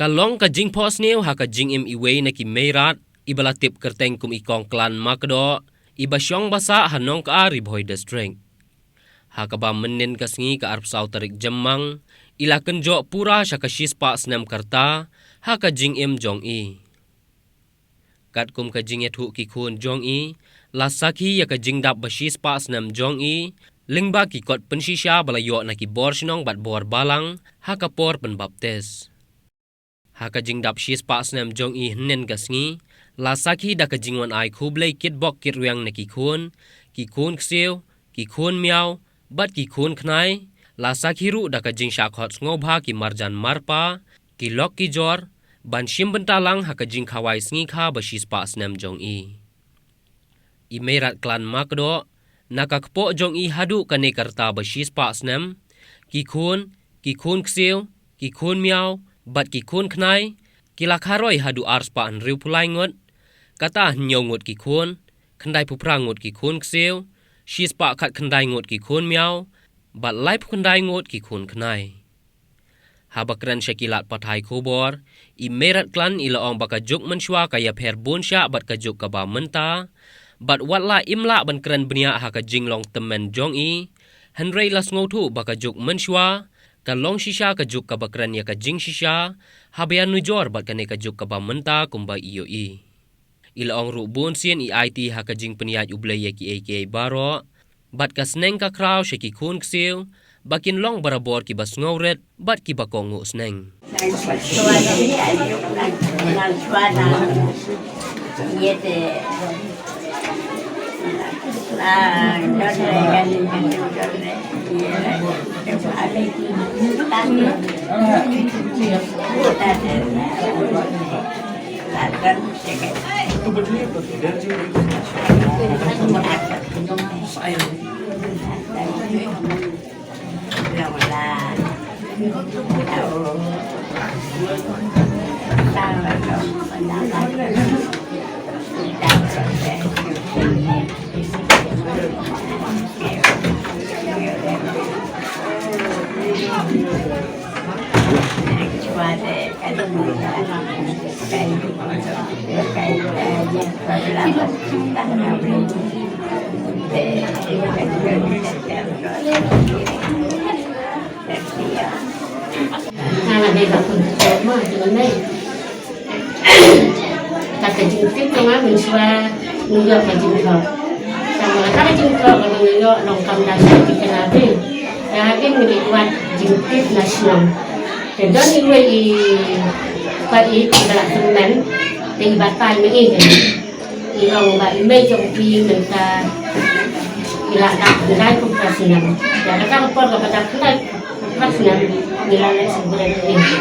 Kalong ka jing pos new ha ka jing im iwe na ki meirat ibala tip kerteng kum ikong klan makdo iba syong basa hanong ka ari boy the strength. Ha ka ba menin ka sngi ka arp sau tarik jemang ila kenjo pura sya ka shispa snam karta ha ka jing im jong i. Kat kum ka jing ethu ki khun jong i la sakhi ya ka jing dap ba shispa snam jong i lingba ki kot pensisya bala yo na ki bor shnong bat bor balang ha ka por pen baptes. Ha ka jing dap shispa snam jong i nen ka sngi la sakhi da ka jingwan ai khublei kit bok kit riang na ki khun kseu ki khun miao bat ki khun khnai la sakhi ru da ka jing sha khot ngobha ki marjan marpa ki lok ki jor ban shim bentalang ha ka jing khawai sngi kha ba shispa snam jong i. I merat klan makdo naka kpo jong i hadu kane karta ba shispa snam ki khun kseu ki khun miao bat ki khun khnai kila kharoi hadu arspa an riu pulai ngot kata nyongut ki khun khandai pupra ngot ki khun kseu shispa khat khandai ngot ki khun miao bat lai khandai ngot ki khun khnai. Habakran syakilat pathai khobor i merat klan ila ong bakajuk menshwa kaya pher bonsya bat kajuk kaba menta bat watla imla ban kran bnia ha ka jinglong temen jong i henrei las ngotu bakajuk menshwa kalong shisha kajuk kabakran ya ka jing shisha habian nujor bat kane kajuk kaba menta kumba iyo i. Ila ong ru bonsien i IT ha ka jing peniat ublei ya ki aka baro bat ka sneng ka kraw shaki khun kseu bakin long barabor ki bas ngawret bat ki bakongu sneng. Đây là phần thực mà chúng đây ta phải chịu tiếp trong á mình xoa mình được phải chịu thở xong rồi các cái chịu thở của mình được lòng cầm đá sẽ bị cái nào đi cái mình bị quạt chịu tiếp là sườn thì đó như vậy thì quạt ý thì là phần nén thì bắt tay mới in thì lòng bạn mê trong khi người ta thì là đặt người ta không phải sườn và các con gặp đặt cái này phát sườn nilai sebenarnya ini.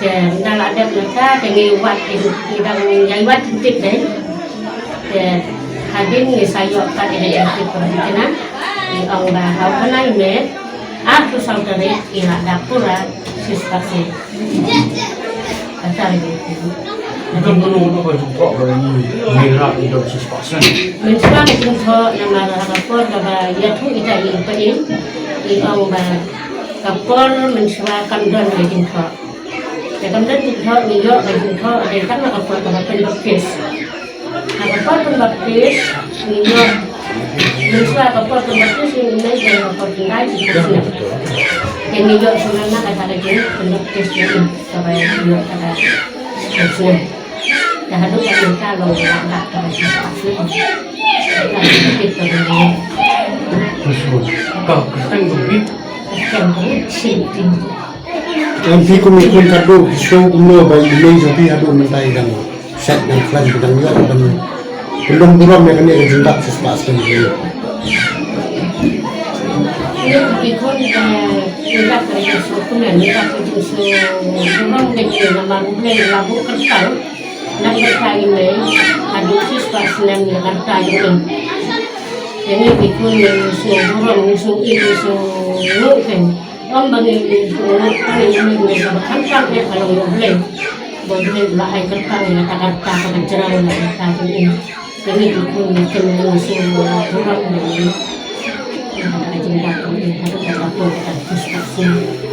Dan dalam ada mereka dengan buat itu dan yang buat titik deh. Dan hadir ni saya kat ada titik perhentian. Orang bahau kenal ni. Aku saudara ila dapura sistasi. Kata begitu. Itu belum berjumpa dengan merah itu sistasi. Mencari jumpa nama rapor kepada yaitu kita ini orang bah kapor mensuarakan dan berjumpa. Jika kita berjumpa, minyak berjumpa, ada yang tak kapor kepada penbaptis. Kapor penbaptis, minyak mensuarakan kapor penbaptis ini dengan kapor tinggal di sini. Yang minyak sebenarnya kata lagi penbaptis ini supaya minyak kata sini. Dah ada yang kita lalu nak kepada sesuatu. Kita berjumpa dengan ini. Kau kesan begitu. Yang fikun ikun kado show umno bagi ilai jopi hadu mentai dan set dan klan dan yo dan belum buram yang ini jumlah sesuatu ini. Ini fikun kita kerja sukunya kita kerja sukunya dengan nama bulan labu kertas nak berkait ini hadu sesuatu yang kertas ini. Ini fikun yang buram itu kan ông bằng người khám phá để phải lòng lên bởi vì là ai khám phá là ta cần chơi là ta phải in cái này cũng cần người xem là cũng rất là ai chúng ta cũng phải là một cái